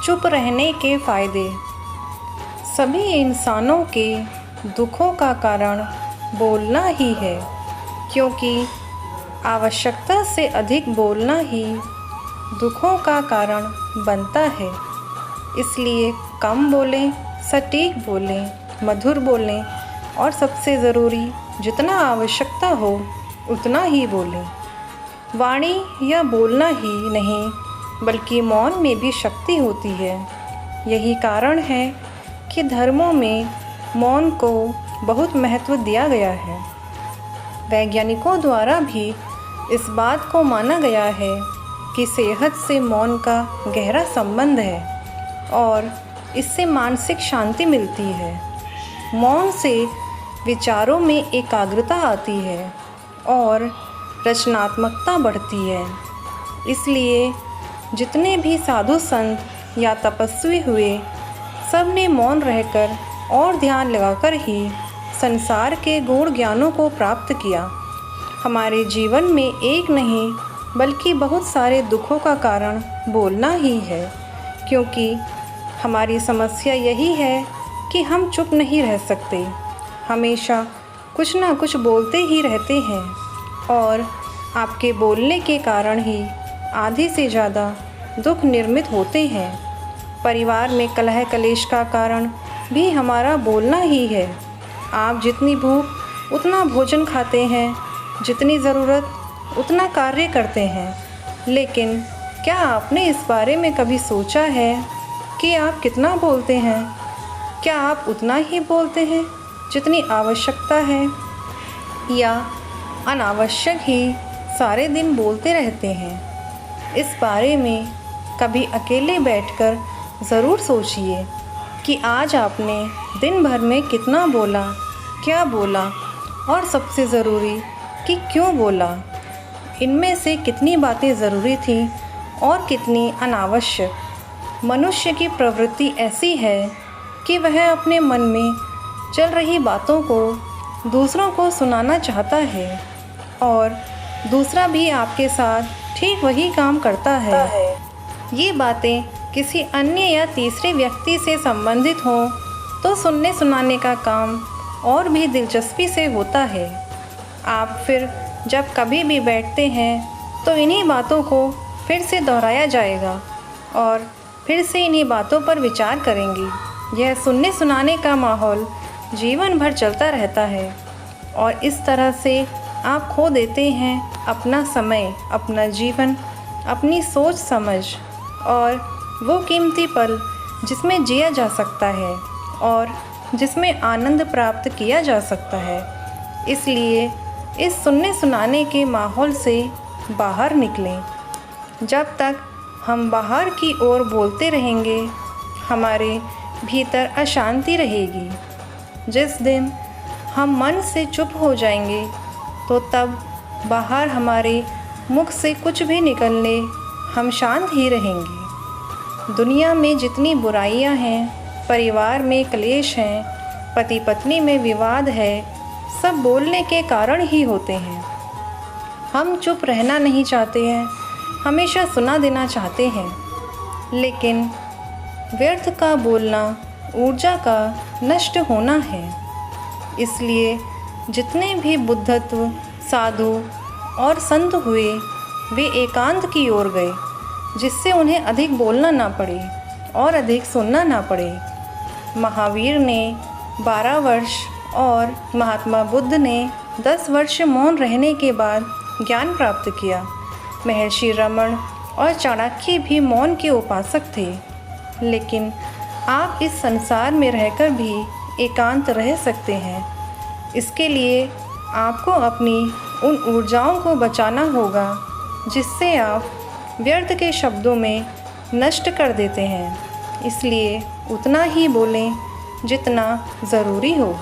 चुप रहने के फ़ायदे। सभी इंसानों के दुखों का कारण बोलना ही है, क्योंकि आवश्यकता से अधिक बोलना ही दुखों का कारण बनता है। इसलिए कम बोलें, सटीक बोलें, मधुर बोलें और सबसे ज़रूरी जितना आवश्यकता हो उतना ही बोलें। वाणी या बोलना ही नहीं बल्कि मौन में भी शक्ति होती है। यही कारण है कि धर्मों में मौन को बहुत महत्व दिया गया है। वैज्ञानिकों द्वारा भी इस बात को माना गया है कि सेहत से मौन का गहरा संबंध है और इससे मानसिक शांति मिलती है। मौन से विचारों में एकाग्रता आती है और रचनात्मकता बढ़ती है। इसलिए जितने भी साधु संत या तपस्वी हुए, सब ने मौन रहकर और ध्यान लगाकर ही संसार के गूढ़ ज्ञानों को प्राप्त किया। हमारे जीवन में एक नहीं बल्कि बहुत सारे दुखों का कारण बोलना ही है, क्योंकि हमारी समस्या यही है कि हम चुप नहीं रह सकते, हमेशा कुछ ना कुछ बोलते ही रहते हैं और आपके बोलने के कारण ही आधे से ज़्यादा दुख निर्मित होते हैं। परिवार में कलह कलेश का कारण भी हमारा बोलना ही है। आप जितनी भूख उतना भोजन खाते हैं, जितनी ज़रूरत उतना कार्य करते हैं, लेकिन क्या आपने इस बारे में कभी सोचा है कि आप कितना बोलते हैं? क्या आप उतना ही बोलते हैं जितनी आवश्यकता है, या अनावश्यक ही सारे दिन बोलते रहते हैं? इस बारे में कभी अकेले बैठकर ज़रूर सोचिए कि आज आपने दिन भर में कितना बोला, क्या बोला और सबसे ज़रूरी कि क्यों बोला। इनमें से कितनी बातें ज़रूरी थीं और कितनी अनावश्यक। मनुष्य की प्रवृत्ति ऐसी है कि वह अपने मन में चल रही बातों को दूसरों को सुनाना चाहता है और दूसरा भी आपके साथ ठीक वही काम करता है। ये बातें किसी अन्य या तीसरे व्यक्ति से संबंधित हों तो सुनने सुनाने का काम और भी दिलचस्पी से होता है। आप फिर जब कभी भी बैठते हैं तो इन्हीं बातों को फिर से दोहराया जाएगा और फिर से इन्हीं बातों पर विचार करेंगे। यह सुनने सुनाने का माहौल जीवन भर चलता रहता है और इस तरह से आप खो देते हैं अपना समय, अपना जीवन, अपनी सोच समझ और वो कीमती पल जिसमें जिया जा सकता है और जिसमें आनंद प्राप्त किया जा सकता है। इसलिए इस सुनने सुनाने के माहौल से बाहर निकलें। जब तक हम बाहर की ओर बोलते रहेंगे, हमारे भीतर अशांति रहेगी। जिस दिन हम मन से चुप हो जाएंगे तो तब बाहर हमारे मुख से कुछ भी निकलने हम शांत ही रहेंगे। दुनिया में जितनी बुराइयां हैं, परिवार में क्लेश हैं, पति पत्नी में विवाद है, सब बोलने के कारण ही होते हैं। हम चुप रहना नहीं चाहते हैं, हमेशा सुना देना चाहते हैं, लेकिन व्यर्थ का बोलना ऊर्जा का नष्ट होना है। इसलिए जितने भी बुद्धत्व साधु और संत हुए, वे एकांत की ओर गए, जिससे उन्हें अधिक बोलना ना पड़े और अधिक सुनना ना पड़े। महावीर ने 12 वर्ष और महात्मा बुद्ध ने 10 वर्ष मौन रहने के बाद ज्ञान प्राप्त किया। महर्षि रमण और चाणक्य भी मौन के उपासक थे। लेकिन आप इस संसार में रहकर भी एकांत रह सकते हैं। इसके लिए आपको अपनी उन ऊर्जाओं को बचाना होगा जिससे आप व्यर्थ के शब्दों में नष्ट कर देते हैं। इसलिए उतना ही बोलें जितना ज़रूरी हो।